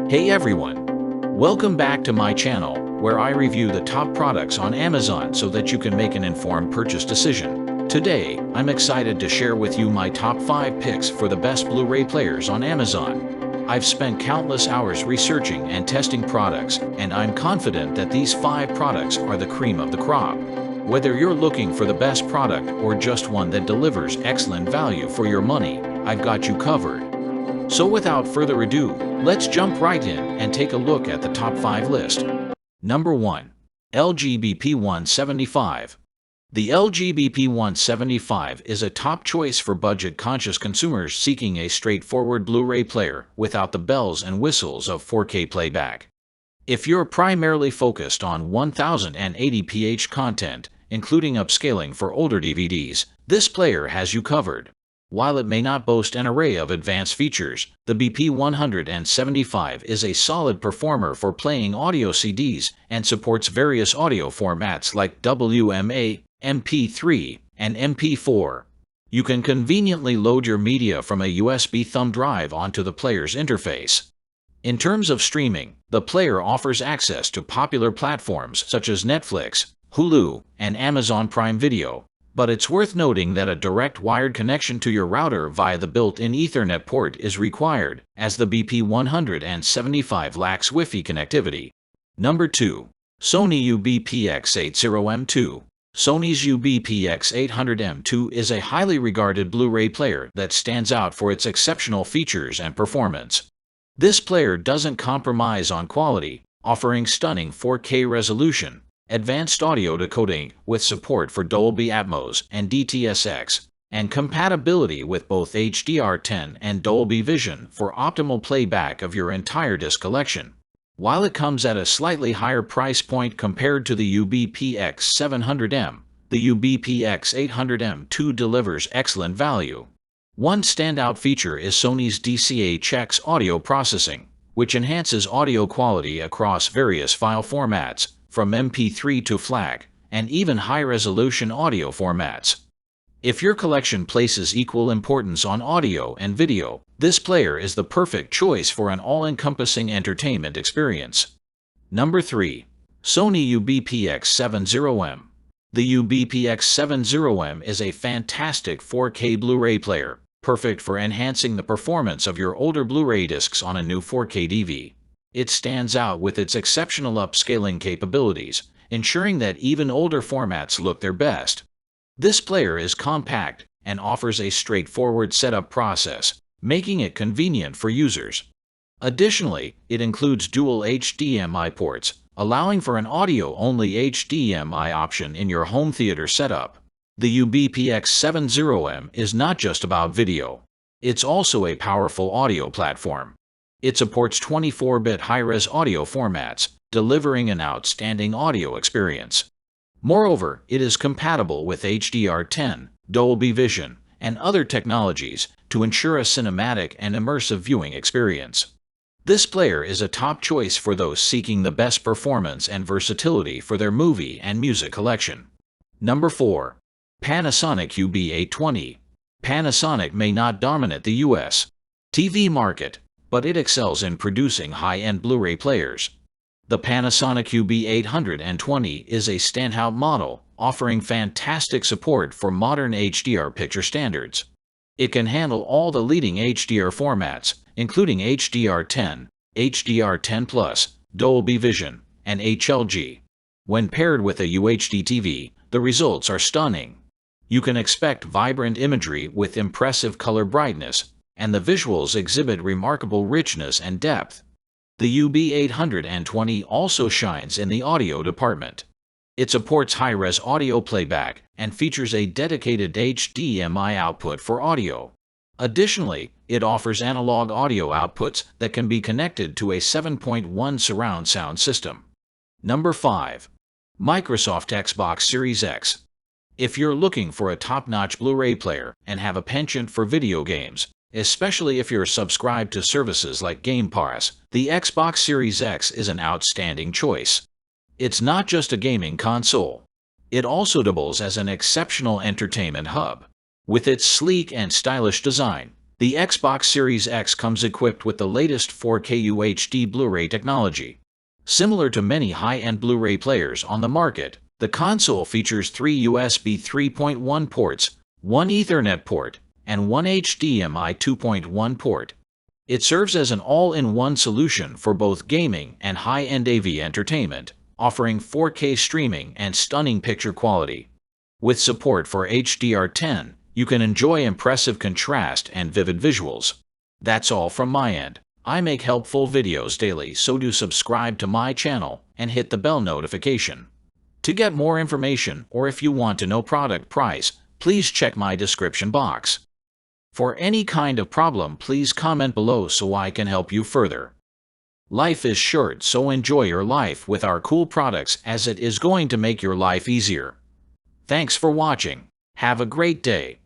Hey everyone! Welcome back to my channel, where I review the top products on Amazon so that you can make an informed purchase decision. Today, I'm excited to share with you my top 5 picks for the best Blu-ray players on Amazon. I've spent countless hours researching and testing products, and I'm confident that these 5 products are the cream of the crop. Whether you're looking for the best product or just one that delivers excellent value for your money, I've got you covered. So without further ado, let's jump right in and take a look at the top 5 list. Number 1. LG BP175. The LG BP175 is a top choice for budget-conscious consumers seeking a straightforward Blu-ray player without the bells and whistles of 4K playback. If you're primarily focused on 1080ph content, including upscaling for older DVDs, this player has you covered. While it may not boast an array of advanced features, the BP175 is a solid performer for playing audio CDs and supports various audio formats like WMA, MP3, and MP4. You can conveniently load your media from a USB thumb drive onto the player's interface. In terms of streaming, the player offers access to popular platforms such as Netflix, Hulu, and Amazon Prime Video. But it's worth noting that a direct wired connection to your router via the built-in Ethernet port is required, as the BP175 lacks Wi-Fi connectivity. Number 2. Sony UBPX80M2. Sony's UBPX800M2 is a highly regarded Blu-ray player that stands out for its exceptional features and performance. This player doesn't compromise on quality, offering stunning 4K resolution, advanced audio decoding with support for Dolby Atmos and DTS:X, and compatibility with both HDR10 and Dolby Vision for optimal playback of your entire disc collection. While it comes at a slightly higher price point compared to the UBPX700M, the UBPX800M2 delivers excellent value. One standout feature is Sony's DCA-X audio processing, which enhances audio quality across various file formats, from MP3 to FLAC, and even high-resolution audio formats. If your collection places equal importance on audio and video, this player is the perfect choice for an all-encompassing entertainment experience. Number 3. Sony UBPX70M. The UBPX70M is a fantastic 4K Blu-ray player, perfect for enhancing the performance of your older Blu-ray discs on a new 4K DV. It stands out with its exceptional upscaling capabilities, ensuring that even older formats look their best. This player is compact and offers a straightforward setup process, making it convenient for users. Additionally, it includes dual HDMI ports, allowing for an audio-only HDMI option in your home theater setup. The UBPX70M is not just about video. It's also a powerful audio platform. It supports 24-bit high-res audio formats, delivering an outstanding audio experience. Moreover, it is compatible with HDR10, Dolby Vision, and other technologies to ensure a cinematic and immersive viewing experience. This player is a top choice for those seeking the best performance and versatility for their movie and music collection. Number 4. Panasonic UB820. Panasonic may not dominate the US TV market, but it excels in producing high-end Blu-ray players. The Panasonic UB820 is a standout model, offering fantastic support for modern HDR picture standards. It can handle all the leading HDR formats, including HDR10, HDR10+, Dolby Vision, and HLG. When paired with a UHD TV, the results are stunning. You can expect vibrant imagery with impressive color brightness, and the visuals exhibit remarkable richness and depth. The UB820 also shines in the audio department. It supports high-res audio playback and features a dedicated HDMI output for audio. Additionally, it offers analog audio outputs that can be connected to a 7.1 surround sound system. Number 5. Microsoft Xbox Series X. If you're looking for a top-notch Blu-ray player and have a penchant for video games, especially if you're subscribed to services like Game Pass, the Xbox Series X is an outstanding choice. It's not just a gaming console. It also doubles as an exceptional entertainment hub. With its sleek and stylish design, The Xbox Series X comes equipped with the latest 4K UHD Blu-ray technology. Similar to many high-end Blu-ray players on the market, the console features 3 USB 3.1 ports, 1 Ethernet port, and 1 HDMI 2.1 port. It serves as an all-in-one solution for both gaming and high-end AV entertainment, offering 4K streaming and stunning picture quality. With support for HDR10, you can enjoy impressive contrast and vivid visuals. That's all from my end. I make helpful videos daily, so do subscribe to my channel and hit the bell notification. To get more information, or if you want to know product price, please check my description box. For any kind of problem, please comment below so I can help you further. Life is short, so enjoy your life with our cool products, as it is going to make your life easier. Thanks for watching. Have a great day.